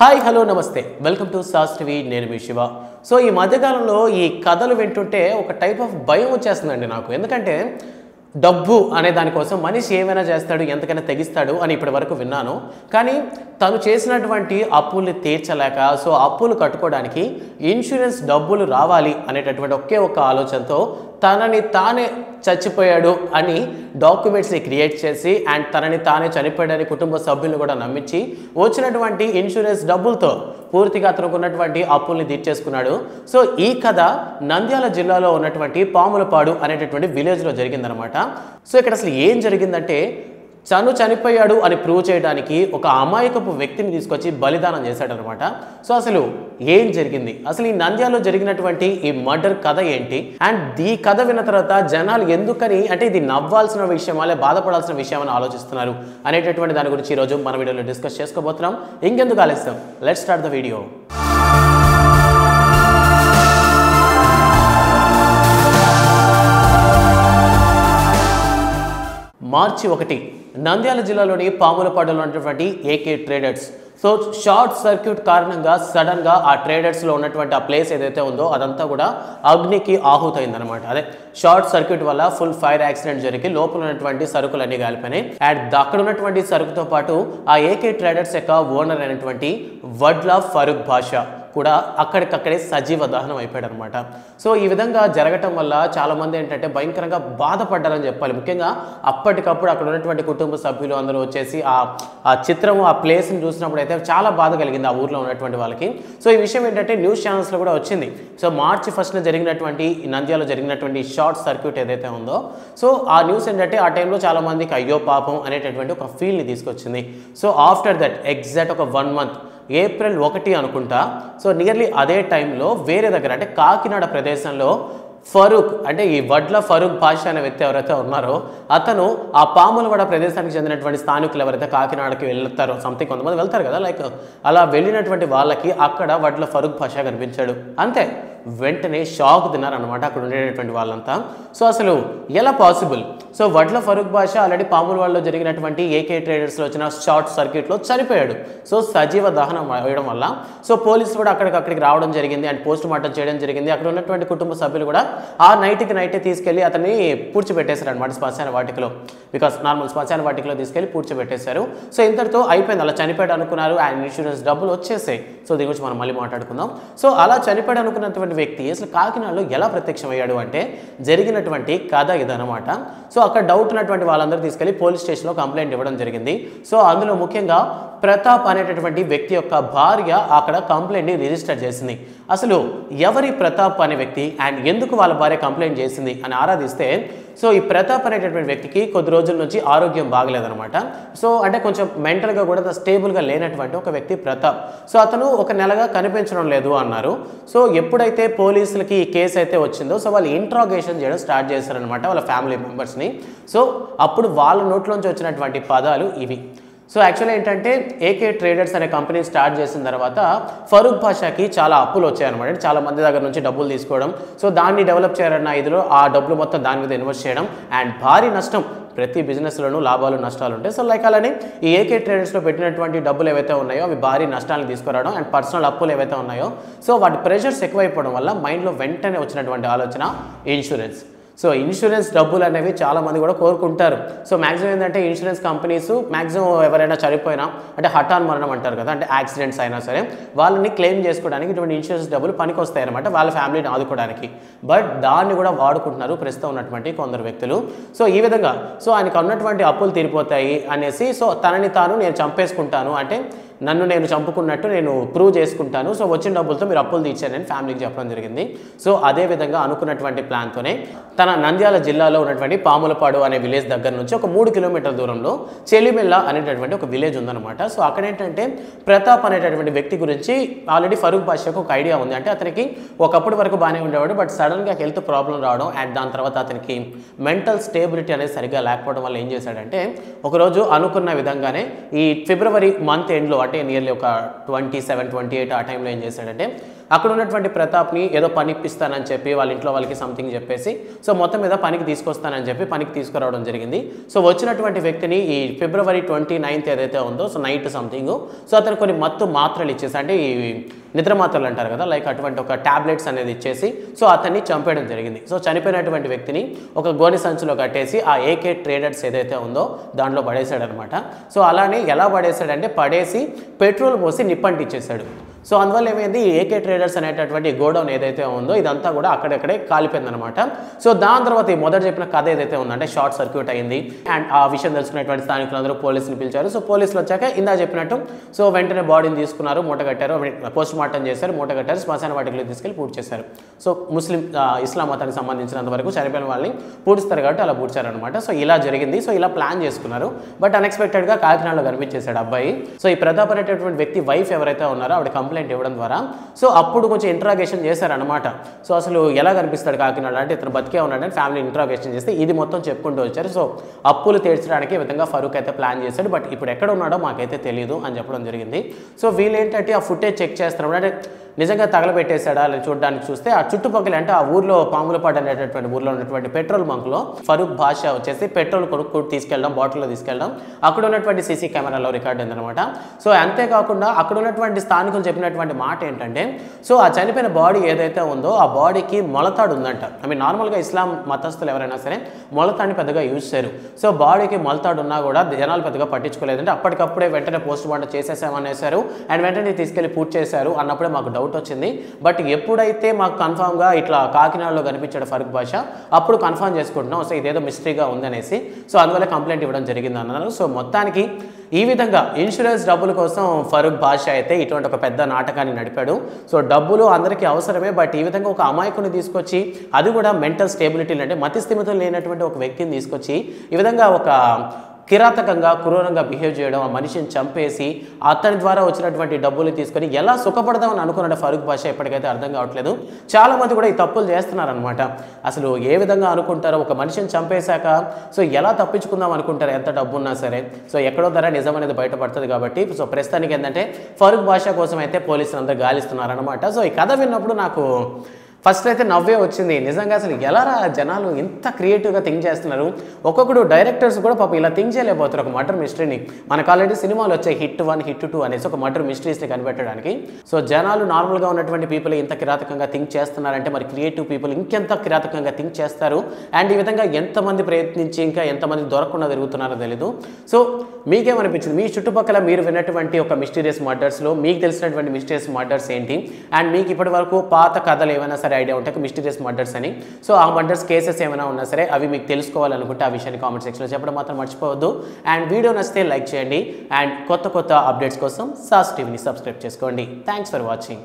Hi hello నమస్తే welcome to sauce TV నేను మీ Shiva. So ఈ మధ్యకాలంలో ఈ కథలు వింటుంటే ఒక టైప్ ఆఫ్ భయం వచ్చేస్తుందండి నాకు. ఎందుకంటే డబ్బు అనే దానికోసం మనిషి ఏమైనా చేస్తాడు, ఎంతకైనా తెగిస్తాడు అని ఇప్పటి వరకు విన్నాను. కానీ తను చేసినటువంటి అప్పుల్ని తీర్చలేక సో అప్పులు కట్టుకోవడానికి ఇన్సూరెన్స్ డబ్బులు రావాలి అనేటటువంటి ఒకే ఒక్క ఆలోచనతో తనని తానే చచ్చిపోయాడు అని డాక్యుమెంట్స్ని క్రియేట్ చేసి అండ్ తనని తానే చనిపోయాడని కుటుంబ సభ్యులను కూడా నమ్మించి వచ్చినటువంటి ఇన్సూరెన్స్ డబ్బులతో పూర్తిగా అతనికి ఉన్నటువంటి అప్పుల్ని తీర్చేసుకున్నాడు. సో ఈ కథ నంద్యాల జిల్లాలో ఉన్నటువంటి పాములపాడు అనేటటువంటి విలేజ్లో జరిగిందనమాట. సో ఇక్కడ అసలు ఏం జరిగిందంటే తను చనిపోయాడు అని ప్రూవ్ చేయడానికి ఒక అమాయకపు వ్యక్తిని తీసుకొచ్చి బలిదానం చేశాడనమాట. సో అసలు ఏం జరిగింది, అసలు ఈ నంద్యాలలో జరిగినటువంటి ఈ మర్డర్ కథ ఏంటి, అండ్ ఈ కథ విన్న తర్వాత జనాలు ఎందుకని అంటే ఇది నవ్వాల్సిన విషయమా లేదా బాధపడాల్సిన విషయమని ఆలోచిస్తున్నారు అనేటటువంటి దాని గురించి ఈరోజు మన వీడియోలో డిస్కస్ చేసుకోబోతున్నాం. ఇంకెందుకు ఆలస్యం, లెట్స్ స్టార్ట్ ద వీడియో. మార్చి 1 నంద్యాల జిల్లాలోని పాములపాడులో ఉన్నటువంటి AK traders. So short circuit కారణంగా సడన్గా ఆ ట్రేడర్స్లో ఉన్నటువంటి ఆ ప్లేస్ ఏదైతే ఉందో అదంతా కూడా అగ్నికి ఆహుతైందనమాట. అదే షార్ట్ సర్క్యూట్ వల్ల ఫుల్ ఫైర్ యాక్సిడెంట్ జరిగి లోపల ఉన్నటువంటి సరుకులన్నీ కాలిపోయినాయి. అండ్ అక్కడ ఉన్నటువంటి సరుకుతో పాటు ఆ ఏకే ట్రేడర్స్ యొక్క ఓనర్ అయినటువంటి వడ్ల ఫరూక్ బాషా కూడా అక్కడికక్కడే సజీవ దహనం అయిపోయాడు అనమాట. సో ఈ విధంగా జరగటం వల్ల చాలామంది ఏంటంటే భయంకరంగా బాధపడ్డారని చెప్పాలి. ముఖ్యంగా అప్పటికప్పుడు అక్కడ ఉన్నటువంటి కుటుంబ సభ్యులు అందరూ వచ్చేసి ఆ చిత్రము ఆ ప్లేస్ని చూసినప్పుడు అయితే చాలా బాధ కలిగింది ఆ ఊర్లో ఉన్నటువంటి వాళ్ళకి. సో ఈ విషయం ఏంటంటే న్యూస్ ఛానల్స్లో కూడా వచ్చింది. సో మార్చి 1 జరిగినటువంటి నంద్యాలలో జరిగినటువంటి షార్ట్ సర్క్యూట్ ఏదైతే ఉందో సో ఆ న్యూస్ ఏంటంటే ఆ టైంలో చాలామందికి అయ్యో పాపం అనేటటువంటి ఒక ఫీల్ని తీసుకొచ్చింది. సో ఆఫ్టర్ దట్ ఎగ్జాక్ట్ ఒక 1 మంత్ ఏప్రిల్ 1 అనుకుంటా, సో నియర్లీ అదే టైంలో వేరే దగ్గర అంటే కాకినాడ ప్రదేశంలో ఫరూక్ అంటే ఈ వడ్ల ఫరూక్ బాషా అనే వ్యక్తి ఎవరైతే ఉన్నారో అతను ఆ పాములవాడ ప్రదేశానికి చెందినటువంటి స్థానికులు ఎవరైతే కాకినాడకి వెళ్తారో సంథింగ్ కొంతమంది వెళ్తారు కదా, లైక్ అలా వెళ్ళినటువంటి వాళ్ళకి అక్కడ వడ్ల ఫరూక్ బాషా కనిపించాడు. అంతే వెంటనే షాక్ తిన్నారనమాట అక్కడ ఉండేటటువంటి వాళ్ళంతా. సో అసలు ఎలా పాసిబుల్? సో వడ్ల ఫరూక్ బాషా ఆల్రెడీ పాములవాడలో జరిగినటువంటి ఏకే ట్రేడర్స్లో వచ్చిన షార్ట్ సర్క్యూట్లో చనిపోయాడు. సో సజీవ దహనం అవ్వడం వల్ల సో పోలీసులు కూడా అక్కడికి రావడం జరిగింది అండ్ పోస్ట్ మార్టం చేయడం జరిగింది. అక్కడ ఉన్నటువంటి కుటుంబ సభ్యులు కూడా ఆ నైటే తీసుకెళ్ళి అతన్ని పూడ్చిపెట్టేశారు అనమాట శ్మశాన వాటికలో. బికాస్ నార్మల్ శ్మశాన వాటికలో తీసుకెళ్ళి పూడ్చిపెట్టేశారు. సో ఇంతటితో అయిపోయింది, అలా చనిపోయాడు అనుకున్నారు అండ్ ఇన్సూరెన్స్ డబ్బులు వచ్చేసాయి. సో దీని గురించి మనం మళ్ళీ మాట్లాడుకుందాం. సో అలా చనిపోయాడు అనుకున్నటువంటి వ్యక్తి అసలు కాకినాడలో ఎలా ప్రత్యక్షమయ్యాడు అంటే జరిగినటువంటి కథ ఇదనమాట. సో అక్కడ డౌట్ ఉన్నటువంటి వాళ్ళందరూ తీసుకెళ్లి పోలీస్ స్టేషన్లో కంప్లైంట్ ఇవ్వడం జరిగింది. సో అందులో ముఖ్యంగా ప్రతాప్ అనేటటువంటి వ్యక్తి యొక్క భార్య అక్కడ కంప్లైంట్ని రిజిస్టర్ చేసింది. అసలు ఎవరి ప్రతాప్ అనే వ్యక్తి అండ్ ఎందుకు వాళ్ళ భార్య కంప్లైంట్ చేసింది అని ఆరాధిస్తే సో ఈ ప్రతాప్ అనేటటువంటి వ్యక్తికి కొద్ది రోజుల నుంచి ఆరోగ్యం బాగలేదనమాట. సో అంటే కొంచెం మెంటల్గా కూడా స్టేబుల్గా లేనటువంటి ఒక వ్యక్తి ప్రతాప్. సో అతను ఒక నెలగా కనిపించడం లేదు అన్నారు. సో ఎప్పుడైతే పోలీసులకి ఈ కేసు అయితే వచ్చిందో సో వాళ్ళు ఇంట్రాగేషన్ చేయడం స్టార్ట్ చేశారనమాట వాళ్ళ ఫ్యామిలీ మెంబర్స్ని. సో అప్పుడు వాళ్ళ నోట్లోంచి వచ్చినటువంటి పదాలు ఇవి. సో యాక్చువల్గా ఏంటంటే ఏకే ట్రేడర్స్ అనే కంపెనీ స్టార్ట్ చేసిన తర్వాత ఫరూక్ బాషాకి చాలా అప్పులు వచ్చాయన్నమాట. చాలా మంది దగ్గర నుంచి డబ్బులు తీసుకోవడం, సో దాన్ని డెవలప్ చేయాలన్న ఇదిలో ఆ డబ్బులు మొత్తం దాని మీద ఇన్వెస్ట్ చేయడం అండ్ భారీ నష్టం. ప్రతి బిజినెస్లోనూ లాభాలు నష్టాలు ఉంటాయి. సో లైక్ అలానే ఈ ఏకే ట్రేడర్స్లో పెట్టినటువంటి డబ్బులు ఏవైతే ఉన్నాయో అవి భారీ నష్టాలను తీసుకురావడం అండ్ పర్సనల్ అప్పులు ఏవైతే ఉన్నాయో సో వాటి ప్రెషర్స్ ఎక్కువైపోవడం వల్ల మైండ్లో వెంటనే వచ్చినటువంటి ఆలోచన ఇన్సూరెన్స్. సో ఇన్సూరెన్స్ డబ్బులు అనేవి చాలామంది కూడా కోరుకుంటారు. సో మ్యాక్సిమం ఏంటంటే ఇన్సూరెన్స్ కంపెనీస్ మ్యాక్సిమం ఎవరైనా చనిపోయినా అంటే హఠాన్ మరణం అంటారు కదా, అంటే యాక్సిడెంట్స్ అయినా సరే వాళ్ళని క్లెయిమ్ చేసుకోవడానికి ఇటువంటి ఇన్సూరెన్స్ డబ్బులు పనికొస్తాయి అనమాట వాళ్ళ ఫ్యామిలీని ఆదుకోవడానికి. బట్ దాన్ని కూడా వాడుకుంటున్నారు ప్రస్తుతం ఉన్నటువంటి కొందరు వ్యక్తులు. సో ఈ విధంగా సో ఆయనకు ఉన్నటువంటి అప్పులు తీరిపోతాయి అనేసి సో తనని తాను నేను చంపేసుకుంటాను అంటే నన్ను నేను చంపుకున్నట్టు నేను ప్రూవ్ చేసుకుంటాను, సో వచ్చిన డబ్బులతో మీరు అప్పులు తీర్చారని ఫ్యామిలీకి చెప్పడం జరిగింది. సో అదే విధంగా అనుకున్నటువంటి ప్లాన్తోనే తన నంద్యాల జిల్లాలో ఉన్నటువంటి పాములపాడు అనే విలేజ్ దగ్గర నుంచి ఒక 3 కిలోమీటర్ల దూరంలో చెలిమెల్ల అనేటటువంటి ఒక విలేజ్ ఉందన్నమాట. సో అక్కడ ఏంటంటే ప్రతాప్ అనేటటువంటి వ్యక్తి గురించి ఆల్రెడీ ఫరూక్ బాషాకు ఒక ఐడియా ఉంది. అంటే అతనికి ఒకప్పటి వరకు బాగానే ఉండేవాడు, బట్ సడన్గా హెల్త్ ప్రాబ్లం రావడం అండ్ దాని తర్వాత అతనికి మెంటల్ స్టేబిలిటీ అనేది సరిగ్గా లేకపోవడం వల్ల ఏం చేశాడంటే ఒకరోజు అనుకున్న విధంగానే ఈ ఫిబ్రవరి మంత్ ఎండ్లో అంటే నియర్లీ ఒక 27-28 ఆ టైంలో ఏం చేశాడంటే అక్కడ ఉన్నటువంటి ప్రతాప్ని ఏదో పని ఇప్పిస్తానని చెప్పి వాళ్ళ ఇంట్లో వాళ్ళకి సంథింగ్ చెప్పేసి సో మొత్తం మీద పనికి తీసుకొస్తానని చెప్పి పనికి తీసుకురావడం జరిగింది. సో వచ్చినటువంటి వ్యక్తిని ఈ February 29th ఏదైతే ఉందో సో నైట్ సంథింగ్ సో అతను కొన్ని మత్తు మాత్రలు ఇచ్చేసి అంటే ఈ నిద్ర మాత్రలు అంటారు కదా లైక్ అటువంటి ఒక టాబ్లెట్స్ అనేది ఇచ్చేసి సో అతన్ని చంపేయడం జరిగింది. సో చనిపోయినటువంటి వ్యక్తిని ఒక గోనె సంచిలో కట్టేసి ఆ ఏకే ట్రేడర్స్ ఏదైతే ఉందో దాంట్లో పడేశాడనమాట. సో అలానే ఎలా పడేశాడంటే పడేసి పెట్రోల్ పోసి నిప్పంటిచ్చేశాడు. సో అందువల్ల ఏమైంది ఏకే ట్రేడర్స్ అనేటటువంటి గోడౌన్ ఏదైతే ఉందో ఇదంతా కూడా అక్కడెక్కడే కాలిపోయిందనమాట. సో దాని తర్వాత ఈ మొదట చెప్పిన కథ ఏదైతే ఉందంటే షార్ట్ సర్క్యూట్ అయింది అండ్ ఆ విషయం తెలుసుకున్నటువంటి స్థానికులందరూ పోలీసులు పిలిచారు. సో పోలీసులు వచ్చాక ఇందా చెప్పినట్టు సో వెంటనే బాడీని తీసుకున్నారు, మూట కట్టారు, పోస్ట్ మార్టం చేశారు, మూట కట్టారు, శ్మశాన వాటికలో తీసుకెళ్లి పూర్తి చేశారు. సో ఇస్లాం మతానికి సంబంధించినంత వరకు చనిపోయిన వాళ్ళని పూడుస్తారు కాబట్టి అలా పూడ్చారనమాట. సో ఇలా జరిగింది. సో ఇలా ప్లాన్ చేసుకున్నారు. బట్ అన్ఎక్స్పెక్టెడ్గా కాకినాడలో కనిపించేశాడు అబ్బాయి. సో ఈ ప్రతాప్ అనేటటువంటి వ్యక్తి వైఫ్ ఎవరైతే ఉన్నారో ఆవిడ కంప్లైంట్ ఇవ్వడం ద్వారా సో అప్పుడు కొంచెం ఇంట్రాగేషన్ చేశారనమాట. సో అసలు ఎలా కనిపిస్తాడు కాకినాడ అంటే ఇతను బతికే ఉన్నాడని ఫ్యామిలీ ఇంట్రాగేషన్ చేస్తే ఇది మొత్తం చెప్పుకుంటూ వచ్చారు. సో అప్పులు తీర్చడానికి ఈ విధంగా ఫరూక్ అయితే ప్లాన్ చేశాడు. బట్ ఇప్పుడు ఎక్కడ ఉన్నాడో మాకైతే తెలియదు అని చెప్పడం జరిగింది. సో వీళ్ళు ఏంటంటే ఆ ఫుటేజ్ చెక్ చేస్తున్నారు అంటే నిజంగా తగలబెట్టేశాడా అని చూడడానికి చూస్తే ఆ చుట్టుపక్కల అంటే ఆ ఊర్లో పాములపాడు అనేటటువంటి ఊర్లో ఉన్నటువంటి పెట్రోల్ బంక్లో ఫరూక్ భాష వచ్చేసి పెట్రోల్ కొనుక్కు తీసుకెళ్ళడం, బాటిల్లో తీసుకెళ్ళడం అక్కడ ఉన్నటువంటి సీసీ కెమెరాలో రికార్డ్ అయిందనమాట. సో అంతేకాకుండా అక్కడ ఉన్నటువంటి స్థానికులు చెప్పినటువంటి మాట ఏంటంటే సో ఆ చనిపోయిన బాడీ ఏదైతే ఉందో ఆ బాడీకి మొలతాడు ఉందంట. నార్మల్గా ఇస్లాం మతస్థులు ఎవరైనా సరే మొలతాడిని పెద్దగా యూజ్ చేయరు. సో బాడీకి మొలతాడు ఉన్నా కూడా జనాలు పెద్దగా పట్టించుకోలేదంటే అప్పటికప్పుడే వెంటనే పోస్ట్ మార్టం చేసేసామనేసారు అండ్ వెంటనే తీసుకెళ్లి పూర్తి చేశారు అన్నప్పుడే మాకు డౌట్ వచ్చింది. బట్ ఎప్పుడైతే మాకు కన్ఫామ్గా ఇట్లా కాకినాడలో కనిపించాడు ఫరూక్ భాష అప్పుడు కన్ఫర్మ్ చేసుకుంటున్నాం సో ఇదేదో మిస్టరీగా ఉందనేసి సో అందువల్ల కంప్లైంట్ ఇవ్వడం జరిగింది అన్నారు. సో మొత్తానికి ఈ విధంగా ఇన్సూరెన్స్ డబ్బుల కోసం ఫరూక్ భాష అయితే ఇటువంటి ఒక పెద్ద నాటకాన్ని నడిపాడు. సో డబ్బులు అందరికీ అవసరమే. బట్ ఈ విధంగా ఒక అమాయకుని తీసుకొచ్చి అది కూడా మెంటల్ స్టేబిలిటీ అంటే మతి స్థిమితం లేనటువంటి ఒక వ్యక్తిని తీసుకొచ్చి ఈ విధంగా ఒక కిరాతకంగా క్రూరంగా బిహేవ్ చేయడం, ఆ మనిషిని చంపేసి అతని ద్వారా వచ్చినటువంటి డబ్బులు తీసుకొని ఎలా సుఖపడదామని అనుకున్నాడు ఫరూక్ భాష ఎప్పటికైతే అర్థం కావట్లేదు. చాలామంది కూడా ఈ తప్పులు చేస్తున్నారనమాట. అసలు ఏ విధంగా అనుకుంటారో ఒక మనిషిని చంపేశాక సో ఎలా తప్పించుకుందాం అనుకుంటారు ఎంత డబ్బు ఉన్నా సరే. సో ఎక్కడో ధర నిజం అనేది బయటపడుతుంది కాబట్టి సో ప్రస్తుతానికి ఏంటంటే ఫరూక్ భాష కోసం అయితే పోలీసులు అందరూ గాలిస్తున్నారనమాట. సో ఈ కథ విన్నప్పుడు నాకు ఫస్ట్ అయితే నవ్వే వచ్చింది. నిజంగా అసలు ఎలా జనాలు ఇంత క్రియేటివ్గా థింక్ చేస్తున్నారు. ఒక్కొక్కడు డైరెక్టర్స్ కూడా పాపం ఇలా థింక్ చేయలేకపోతారు ఒక మర్డర్ మిస్టరీని. మనకు ఆల్రెడీ సినిమాలు వచ్చాయి హిట్ 1, హిట్ 2 అనేసి ఒక మర్డర్ మిస్టరీస్ని కనిపెట్టడానికి. సో జనాలు నార్మల్గా ఉన్నటువంటి పీపుల్ ఇంత కిరాతకంగా థింక్ చేస్తున్నారంటే మరి క్రియేటివ్ పీపుల్ ఇంకెంత కిరాతకంగా థింక్ చేస్తారు. అండ్ ఈ విధంగా ఎంతమంది ప్రయత్నించి ఇంకా ఎంతమంది దొరకకుండా తిరుగుతున్నారో తెలీదు. సో మీకేమనిపించింది? మీ చుట్టుపక్కల మీరు విన్నటువంటి ఒక మిస్టీరియస్ మర్డర్స్లో మీకు తెలిసినటువంటి మిస్టీరియస్ మర్డర్స్ ఏంటి? అండ్ మీకు ఇప్పటి వరకు పాత కథలు ఏమైనా సరే ఐడియా ఉంటాయి మిస్టీరియస్ మర్డర్స్ అని. సో ఆ మర్డర్స్ కేసెస్ ఏమైనా ఉన్నా సరే అవి మీకు తెలుసుకోవాలనుకుంటే ఆ విషయాన్ని కామెంట్ సెక్షన్లో చెప్పడం మాత్రం మర్చిపోవద్దు. అండ్ వీడియో నచ్చితే లైక్ చేయండి. అండ్ కొత్త అప్డేట్స్ కోసం సాస్ టీవీని సబ్స్క్రైబ్ చేసుకోండి. Thanks for watching.